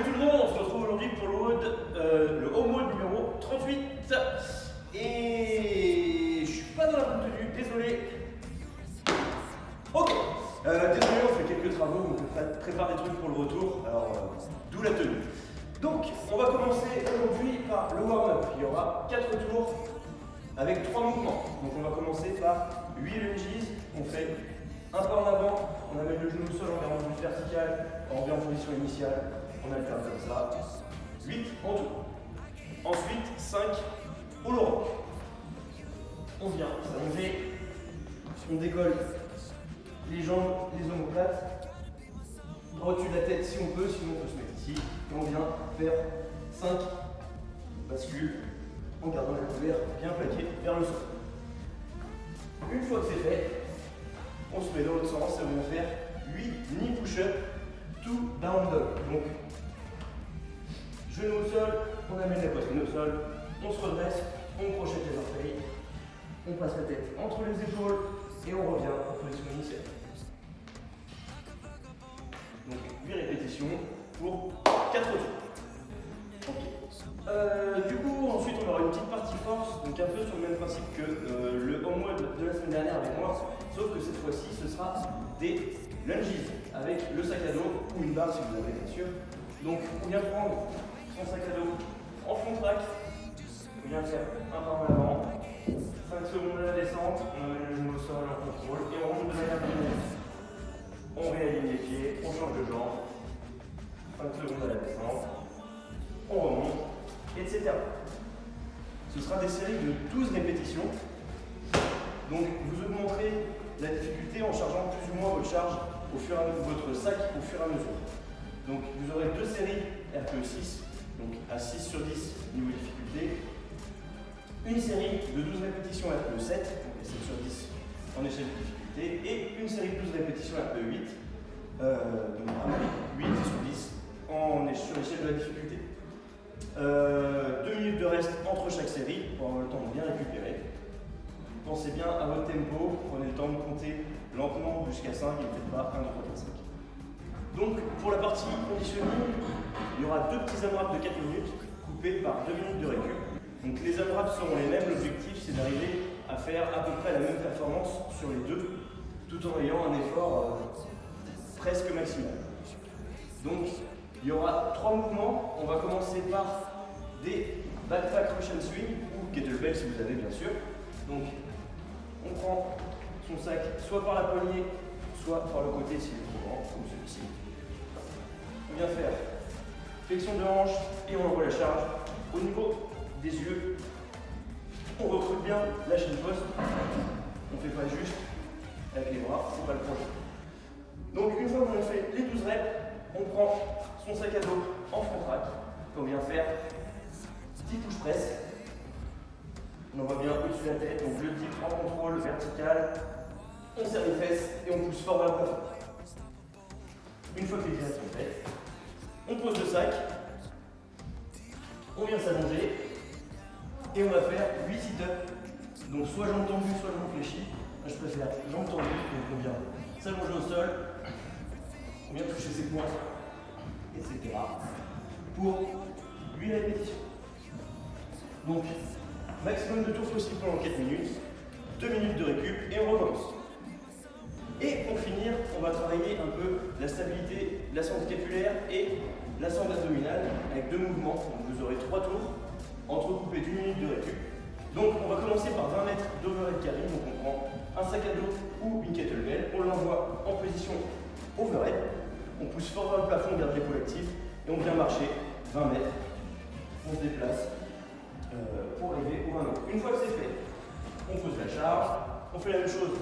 Salut tout le monde, on se retrouve aujourd'hui pour le home WOD numéro 38. Et je suis pas dans la bonne tenue, désolé. Ok, désolé, on fait quelques travaux, on prépare des trucs pour le retour, alors d'où la tenue. Donc, on va commencer aujourd'hui par le warm-up. Il y aura 4 tours avec 3 mouvements. Donc, on va commencer par 8 lunges. On fait un pas en avant, on amène le genou au sol en gardant le buste vertical, on revient en position initiale, on alterne comme ça. 8 en tout. Ensuite, 5 au laurent. On vient s'allonger, on décolle les jambes, les omoplates, droit au-dessus de la tête si on peut, sinon on peut se mettre ici. Et on vient faire 5 bascules en gardant la couverture bien plaquée vers le sol. Une fois que c'est fait, on se met dans l'autre sens et on va faire 8 knee push-up to down dog. Donc, genou au sol, on amène la poitrine au sol, on se redresse, on crochette les orteils, on passe la tête entre les épaules et on revient en position initiale. Donc 8 répétitions pour 4 tours. Okay. Du coup, ensuite on aura une petite partie force, donc un peu sur le même principe que le home WOD de la semaine dernière avec moi, sauf que cette fois-ci ce sera des lunges avec le sac à dos ou une barre si vous avez bien sûr. Donc on vient prendre son sac à dos en front track, on vient faire un pas en avant, 5 secondes à la descente, on amène le genou au sol en contrôle et on remonte de manière dynamique. On réaligne les pieds, on change de jambe, 5 secondes à la descente, on remonte, etc. Ce sera des séries de 12 répétitions. Donc vous augmenterez la difficulté en chargeant plus ou moins votre charge au fur et à mesure, votre sac au fur et à mesure. Donc vous aurez 2 séries RPE 6, donc à 6 sur 10 niveau difficulté. Une série de 12 répétitions RPE 7, donc à 7 sur 10 en échelle de difficulté, et une série de 12 répétitions RPE 8, donc vraiment 8 sur 10 sur l'échelle de la difficulté. 2 minutes de reste entre chaque série pour avoir le temps de bien récupérer. Pensez bien à votre tempo, prenez le temps de compter lentement jusqu'à 5 et ne faites pas 1, 2, 3, 4, 5. Donc pour la partie conditioning, il y aura 2 petits AMRAP de 4 minutes coupés par 2 minutes de récup. Donc les AMRAP seront les mêmes, l'objectif c'est d'arriver à faire à peu près la même performance sur les deux, tout en ayant un effort presque maximal. Donc il y aura 3 mouvements, on va commencer par des backpack Russian swing ou kettlebell si vous avez bien sûr. Donc on prend son sac soit par la poignée, soit par le côté s'il est trop grand, comme celui-ci. On vient faire flexion de hanche et on envoie la charge au niveau des yeux. On recrute bien la chaîne poste. On ne fait pas juste avec les bras, c'est pas le projet. Donc une fois qu'on a fait les 12 reps, on prend son sac à dos en front track. On vient faire 10 push press. On envoie bien au-dessus de la tête, donc le dip en contrôle vertical. On serre les fesses et on pousse fort vers le plafond. Une fois que les exercices sont faits, on pose le sac, on vient s'allonger et on va faire 8 sit-ups. Donc soit jambes tendues, soit jambes fléchies. Moi je préfère jambes tendues, donc on vient s'allonger au sol, on vient toucher ses poings, etc. pour 8 répétitions. Donc maximum de tours possible pendant 4 minutes, 2 minutes de récup et on recommence. Et pour finir, on va travailler un peu la stabilité, la sangle scapulaire et la sangle abdominale avec 2 mouvements. Donc vous aurez 3 tours, entrecoupés d'1 minute de récup. Donc on va commencer par 20 mètres d'overhead carry. Donc on prend un sac à dos ou une kettlebell, on l'envoie en position overhead. On pousse fort vers le plafond, on garde l'épaule active et on vient marcher 20 mètres. On se déplace pour arriver au 20 mètres. Une fois que c'est fait, on pose la charge, on fait la même chose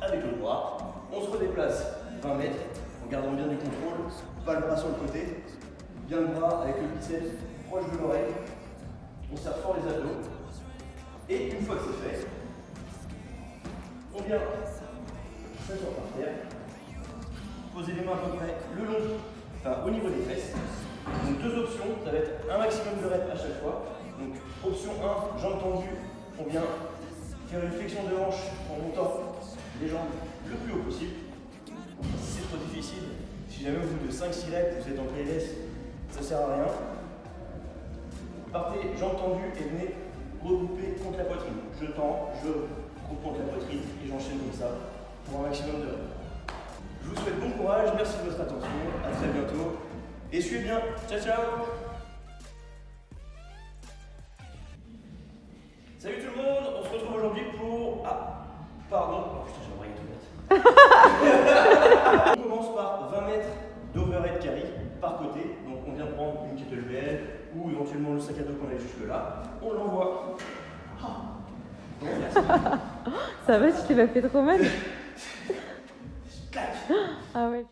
avec le bras, on se redéplace 20 mètres en gardant bien du contrôle, pas le bras sur le côté, bien le bras avec le biceps proche de l'oreille, on serre fort les abdos, et une fois que c'est fait, on vient s'asseoir par terre, poser les mains à peu près le long, enfin au niveau des fesses. Donc 2 options, ça va être un maximum de reps à chaque fois. Donc option 1, jambes tendues, on vient faire une flexion de hanche en montant les jambes le plus haut possible. Si c'est trop difficile, Si jamais au bout de 5-6 reps, vous êtes en PLS, ça sert à rien. Partez jambes tendues et venez regrouper contre la poitrine. Je tends, je groupe contre la poitrine et j'enchaîne comme ça pour un maximum de reps. Je vous souhaite bon courage, merci de votre attention, à très bientôt et suivez bien. Ciao ciao. Salut tout le monde, on se retrouve aujourd'hui pour... Ah, pardon, oh putain j'ai embrayé tout net. On commence par 20 mètres d'overhead carry par côté, donc on vient prendre une kettlebell ou éventuellement le sac à dos qu'on avait jusque là, on l'envoie. Bon, Ça va, tu t'es pas fait trop mal? Clac. Ah ouais.